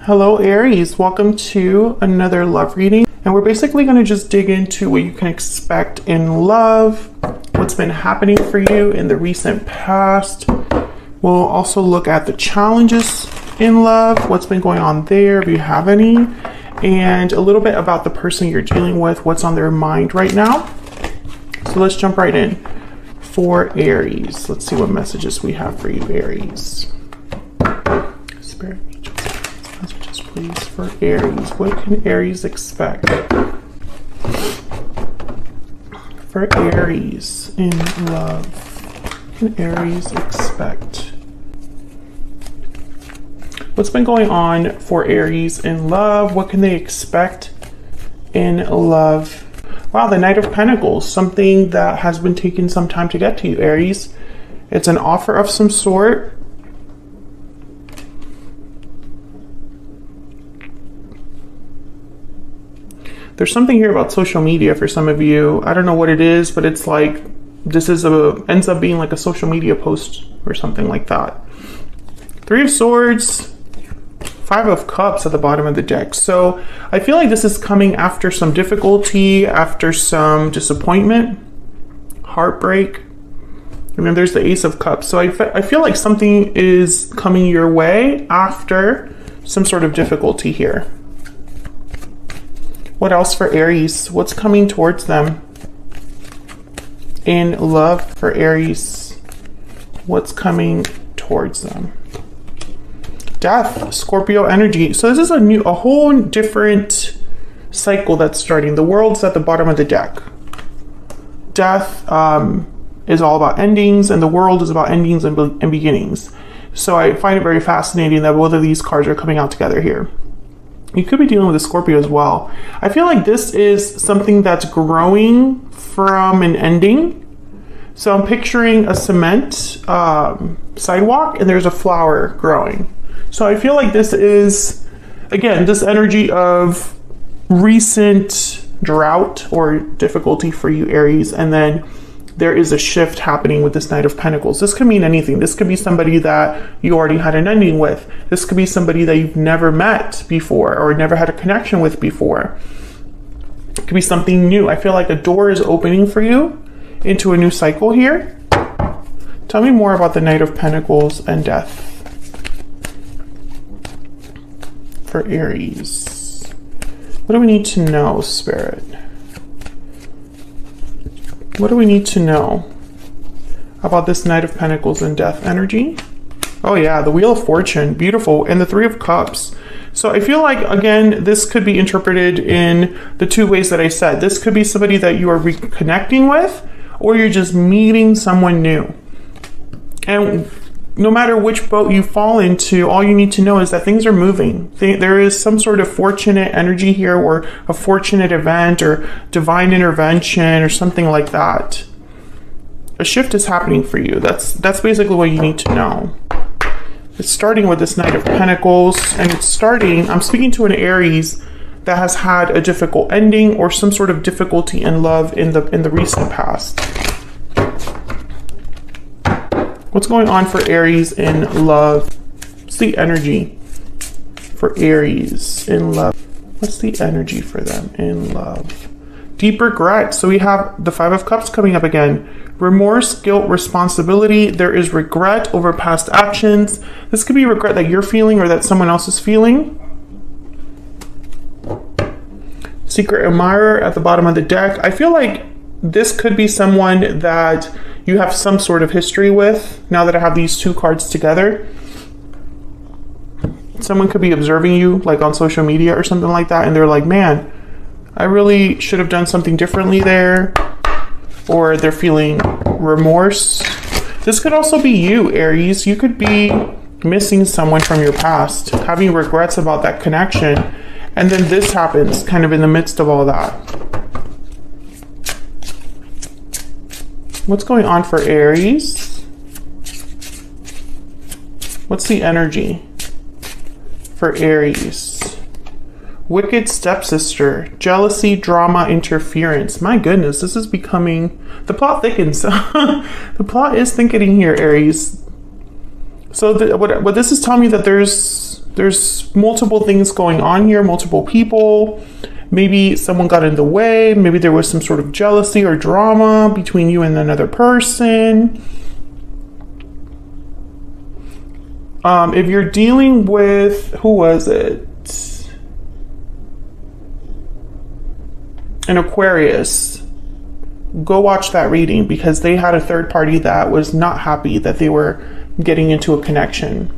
Hello Aries, welcome to another love reading, and we're basically going to just dig into what you can expect in love, what's been happening for you in the recent past. We'll also look at the challenges in love, what's been going on there if you have any, and a little bit about the person you're dealing with, what's on their mind right now. So let's jump right in. For Aries, let's see what messages we have for you, Aries. Spirit, messages please for Aries. What can Aries expect? For Aries in love, what can Aries expect? What's been going on for Aries in love? What can they expect in love? Wow, the Knight of Pentacles, something that has been taking some time to get to you, Aries. It's an offer of some sort. There's something here about social media for some of you. I don't know what it is, but it's like this is ends up being like a social media post or something like that. Three of Swords, Five of Cups at the bottom of the deck. So I feel like this is coming after some difficulty, after some disappointment, heartbreak. And then there's the Ace of Cups. So I feel like something is coming your way after some sort of difficulty here. What else for Aries? What's coming towards them in love for Aries? What's coming towards them? Death, Scorpio energy. So this is a whole different cycle that's starting. The World's at the bottom of the deck. Death is all about endings, and the World is about endings and beginnings. So I find it very fascinating that both of these cards are coming out together here. You could be dealing with a Scorpio as well. I feel like this is something that's growing from an ending. So I'm picturing a cement sidewalk, and there's a flower growing. So I feel like this is, again, this energy of recent drought or difficulty for you, Aries, and then there is a shift happening with this Knight of Pentacles. This could mean anything. This could be somebody that you already had an ending with. This could be somebody that you've never met before or never had a connection with before. It could be something new. I feel like a door is opening for you into a new cycle here. Tell me more about the Knight of Pentacles and death for Aries. What do we need to know, Spirit? What do we need to know about this Knight of Pentacles and death energy? Oh yeah, the Wheel of Fortune, beautiful, and the Three of Cups. So I feel like, again, this could be interpreted in the two ways that I said. This could be somebody that you are reconnecting with, or you're just meeting someone new. And no matter which boat you fall into, all you need to know is that things are moving. There is some sort of fortunate energy here, or a fortunate event, or divine intervention, or something like that. A shift is happening for you. That's basically what you need to know. It's starting with this Knight of Pentacles, and it's starting, I'm speaking to an Aries that has had a difficult ending or some sort of difficulty in love in the recent past. What's going on for Aries in love? What's the energy for Aries in love? What's the energy for them in love? Deep regret. So we have the Five of Cups coming up again. Remorse, guilt, responsibility. There is regret over past actions. This could be regret that you're feeling or that someone else is feeling. Secret admirer at the bottom of the deck. I feel like this could be someone that you have some sort of history with. Now that I have these two cards together, someone could be observing you like on social media or something like that, and they're like, man, I really should have done something differently there, or they're feeling remorse. This could also be you, Aries. You could be missing someone from your past, having regrets about that connection, and then this happens kind of in the midst of all that. What's going on for Aries? What's the energy for Aries? Wicked stepsister, jealousy, drama, interference. My goodness, this is becoming, the plot thickens. The plot is thickening here, Aries. So what this is telling me that there's There's multiple things going on here, multiple people. Maybe someone got in the way. Maybe there was some sort of jealousy or drama between you and another person. If you're dealing with, who was it? An Aquarius. Go watch that reading because they had a third party that was not happy that they were getting into a connection.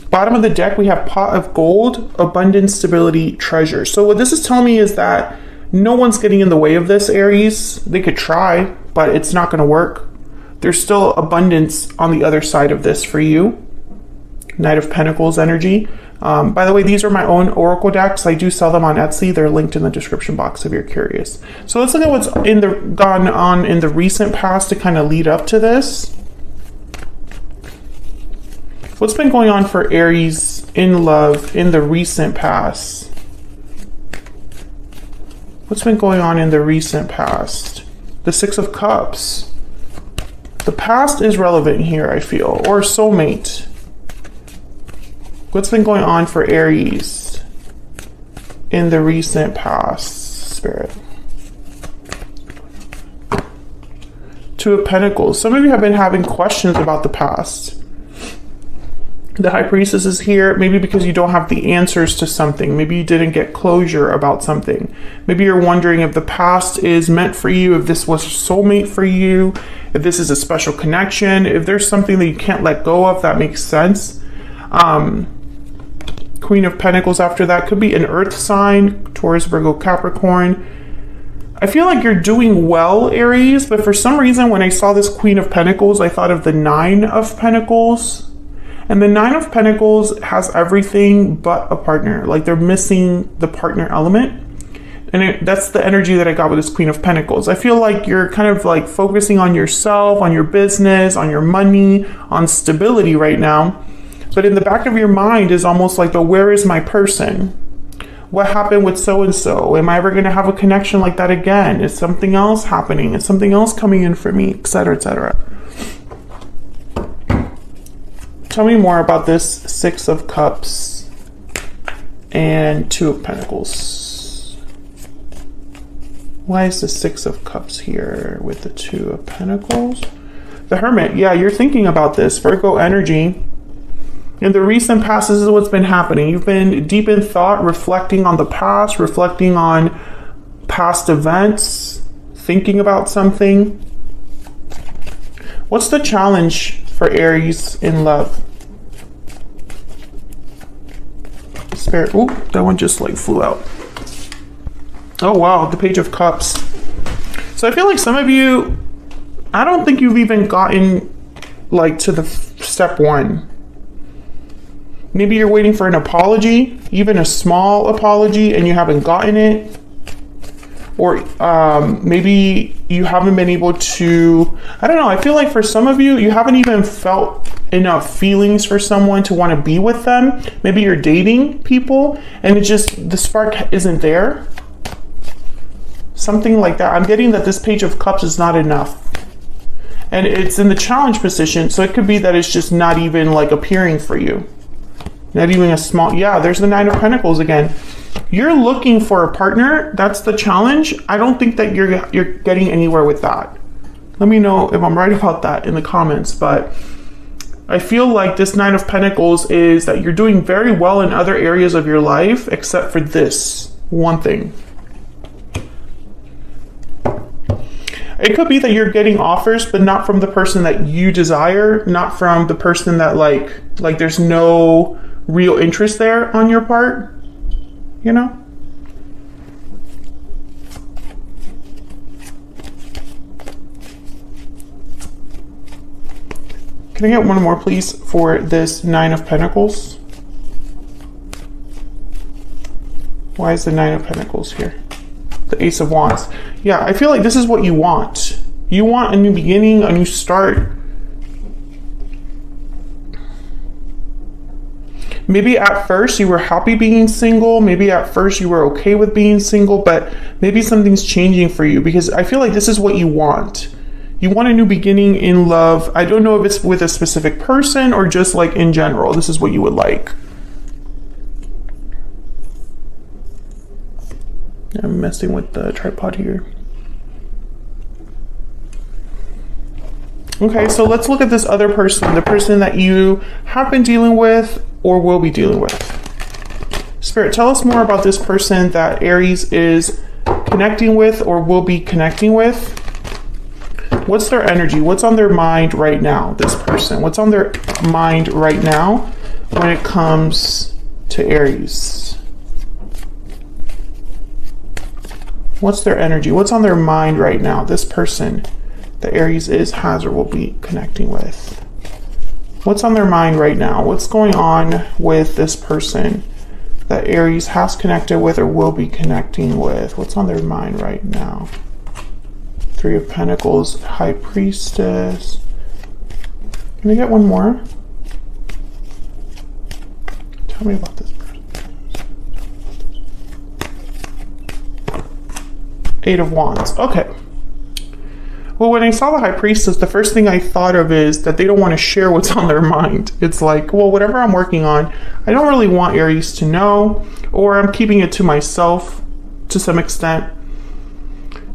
Bottom of the deck, we have pot of gold, abundance, stability, treasure. So what this is telling me is that no one's getting in the way of this, Aries. They could try, but it's not going to work. There's still abundance on the other side of this for you. Knight of Pentacles energy. By the way, these are my own oracle decks. I do sell them on Etsy. They're linked in the description box if you're curious. So let's look at what's gone on in the recent past to kind of lead up to this. What's been going on for Aries in love in the recent past? What's been going on in the recent past? The Six of Cups. The past is relevant here, I feel, or soulmate. What's been going on for Aries in the recent past, Spirit? Two of Pentacles. Some of you have been having questions about the past. The High Priestess is here, maybe because you don't have the answers to something. Maybe you didn't get closure about something. Maybe you're wondering if the past is meant for you, if this was a soulmate for you, if this is a special connection, if there's something that you can't let go of that makes sense. Queen of Pentacles after that could be an earth sign, Taurus, Virgo, Capricorn. I feel like you're doing well, Aries, but for some reason when I saw this Queen of Pentacles, I thought of the Nine of Pentacles. And the Nine of Pentacles has everything but a partner. Like they're missing the partner element. And that's the energy that I got with this Queen of Pentacles. I feel like you're kind of like focusing on yourself, on your business, on your money, on stability right now. But in the back of your mind is almost like, but where is my person? What happened with so-and-so? Am I ever going to have a connection like that again? Is something else happening? Is something else coming in for me? Etc., etc. Tell me more about this Six of Cups and Two of Pentacles. Why is the Six of Cups here with the Two of Pentacles? The Hermit. Yeah, you're thinking about this. Virgo energy. In the recent past, this is what's been happening. You've been deep in thought, reflecting on the past, reflecting on past events, thinking about something. What's the challenge for Aries in love? Spirit. Ooh, that one just like flew out. Oh wow, the Page of Cups. So I feel like some of you, I don't think you've even gotten like to the step one. Maybe you're waiting for an apology, even a small apology, and you haven't gotten it. Or maybe you haven't been able to, I don't know, I feel like for some of you, you haven't even felt enough feelings for someone to want to be with them. Maybe you're dating people and it just, the spark isn't there. Something like that. I'm getting that this Page of Cups is not enough. And it's in the challenge position, so it could be that it's just not even like appearing for you. Not even a small, yeah, there's the Nine of Pentacles again. You're looking for a partner. That's the challenge. I don't think that you're getting anywhere with that. Let me know if I'm right about that in the comments, but I feel like this Nine of Pentacles is that you're doing very well in other areas of your life, except for this one thing. It could be that you're getting offers, but not from the person that you desire, not from the person that like there's no real interest there on your part, you know? Can I get one more, please, for this Nine of Pentacles? Why is the Nine of Pentacles here? The Ace of Wands. Yeah, I feel like this is what you want. You want a new beginning, a new start. Maybe at first you were happy being single. Maybe at first you were okay with being single, but maybe something's changing for you because I feel like this is what you want. You want a new beginning in love. I don't know if it's with a specific person or just like in general. This is what you would like. I'm messing with the tripod here. Okay, so let's look at this other person, the person that you have been dealing with or will be dealing with. Spirit, tell us more about this person that Aries is connecting with or will be connecting with. What's their energy? What's on their mind right now, this person? What's on their mind right now when it comes to Aries? What's their energy? What's on their mind right now, this person that Aries has or will be connecting with? What's on their mind right now? What's going on with this person that Aries has connected with or will be connecting with? What's on their mind right now? Three of Pentacles, High Priestess. Can I get one more? Tell me about this person. Eight of Wands. Okay. Well, when I saw the High Priestess, the first thing I thought of is that they don't want to share what's on their mind. It's like, well, whatever I'm working on, I don't really want Aries to know, or I'm keeping it to myself to some extent.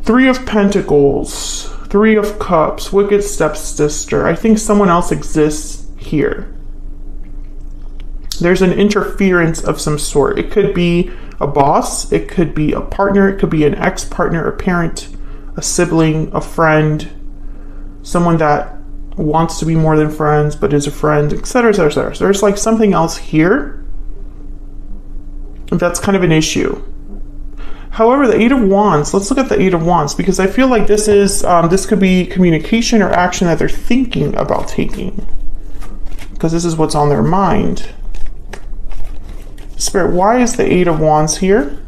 Three of Pentacles, Three of Cups, Wicked Stepsister. I think someone else exists here. There's an interference of some sort. It could be a boss, it could be a partner, it could be an ex-partner, a parent, a sibling, a friend, someone that wants to be more than friends but is a friend, etc., etc., etc. So there's like something else here that's kind of an issue. However, the Eight of Wands, let's look at the Eight of Wands, because I feel like this is this could be communication or action that they're thinking about taking, because this is what's on their mind. Spirit, why is the Eight of Wands here?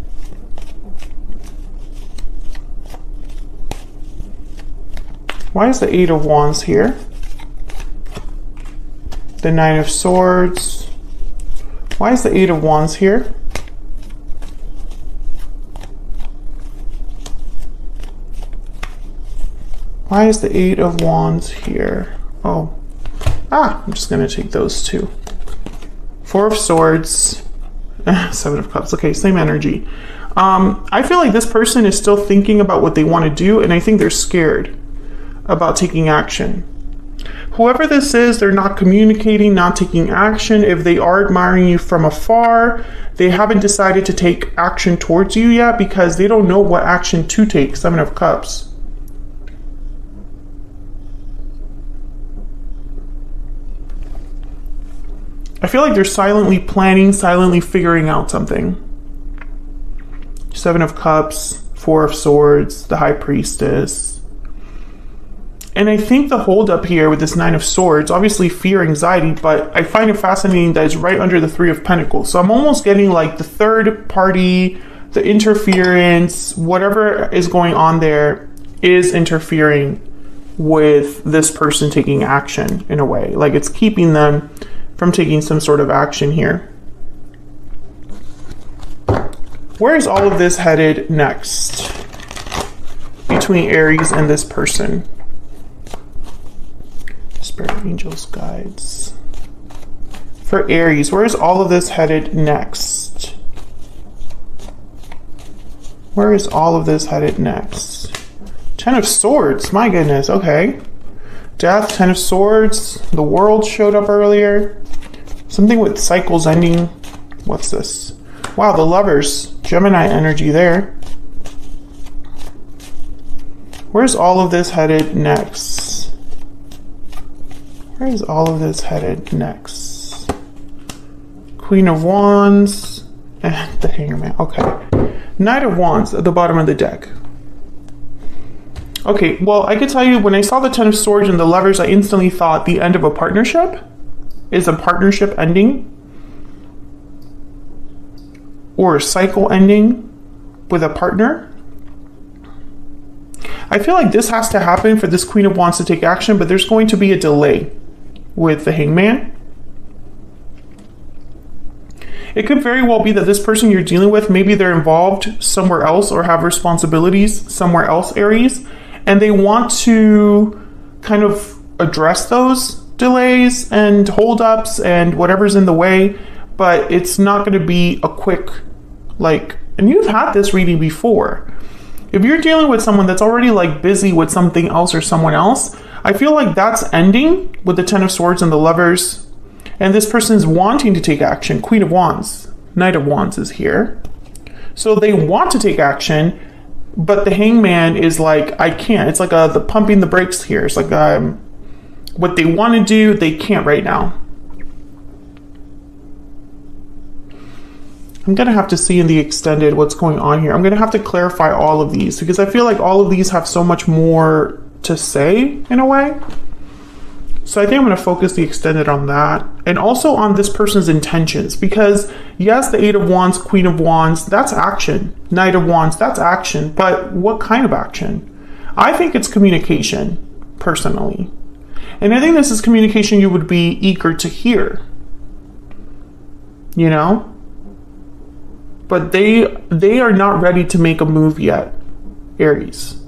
Why is the Eight of Wands here? The Nine of Swords. Why is the Eight of Wands here? Why is the Eight of Wands here? Oh. I'm just going to take those two. Four of Swords. Seven of Cups. Okay, same energy. I feel like this person is still thinking about what they want to do, and I think they're scared about taking action. Whoever this is, they're not communicating, not taking action. If they are admiring you from afar, they haven't decided to take action towards you yet because they don't know what action to take. Seven of Cups. I feel like they're silently planning, silently figuring out something. Seven of Cups, Four of Swords, the High Priestess. And I think the holdup here with this Nine of Swords, obviously fear, anxiety, but I find it fascinating that it's right under the Three of Pentacles. So I'm almost getting like the third party, the interference, whatever is going on there is interfering with this person taking action in a way. Like it's keeping them from taking some sort of action here. Where is all of this headed next between Aries and this person? Spirit, angels, guides. For Aries, where is all of this headed next? Where is all of this headed next? Ten of Swords, my goodness, okay. Death, Ten of Swords, the World showed up earlier. Something with cycles ending. What's this? Wow, the Lovers, Gemini energy there. Where's all of this headed next? Where is all of this headed next? Queen of Wands and the Hangman. Okay. Knight of Wands at the bottom of the deck. Okay, well, I could tell you when I saw the Ten of Swords and the Lovers, I instantly thought the end of a partnership. Is a partnership ending? Or a cycle ending with a partner? I feel like this has to happen for this Queen of Wands to take action, but there's going to be a delay with the Hangman. It could very well be that this person you're dealing with, maybe they're involved somewhere else or have responsibilities somewhere else, Aries, and they want to kind of address those delays and holdups and whatever's in the way, but it's not going to be a quick, like, and you've had this reading before. If you're dealing with someone that's already like busy with something else or someone else, I feel like that's ending with the Ten of Swords and the Lovers. And this person's wanting to take action. Queen of Wands, Knight of Wands is here. So they want to take action, but the Hangman is like, I can't. It's like the pumping the brakes here. It's like what they want to do, they can't right now. I'm going to have to see in the extended what's going on here. I'm going to have to clarify all of these because I feel like all of these have so much more to say in a way. So I think I'm going to focus the extended on that and also on this person's intentions because yes, the Eight of Wands, Queen of Wands, that's action. Knight of Wands, that's action. But what kind of action? I think it's communication, personally. And I think this is communication you would be eager to hear. You know? But they are not ready to make a move yet, Aries.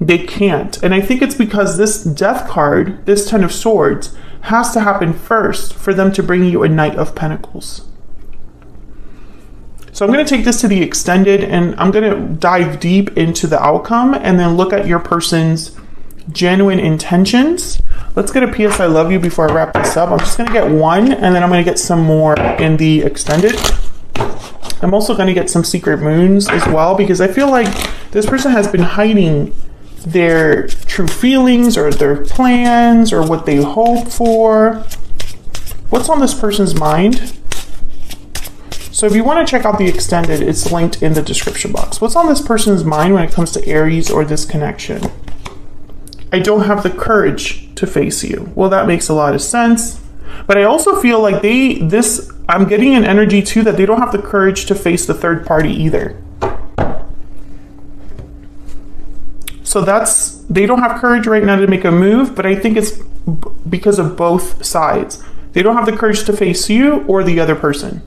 They can't. And I think it's because this Death card, this Ten of Swords, has to happen first for them to bring you a Knight of Pentacles. So I'm going to take this to the extended and I'm going to dive deep into the outcome and then look at your person's genuine intentions. Let's get a PS I love you before I wrap this up. I'm just going to get one and then I'm going to get some more in the extended. I'm also going to get some secret moons as well because I feel like this person has been hiding their true feelings or their plans or what they hope for. What's on this person's mind? So if you want to check out the extended, it's linked in the description box. What's on this person's mind when it comes to Aries or this connection? I don't have the courage to face you. Well, that makes a lot of sense. But I also feel like I'm getting an energy too that they don't have the courage to face the third party either. So they don't have courage right now to make a move, but I think it's because of both sides. They don't have the courage to face you or the other person.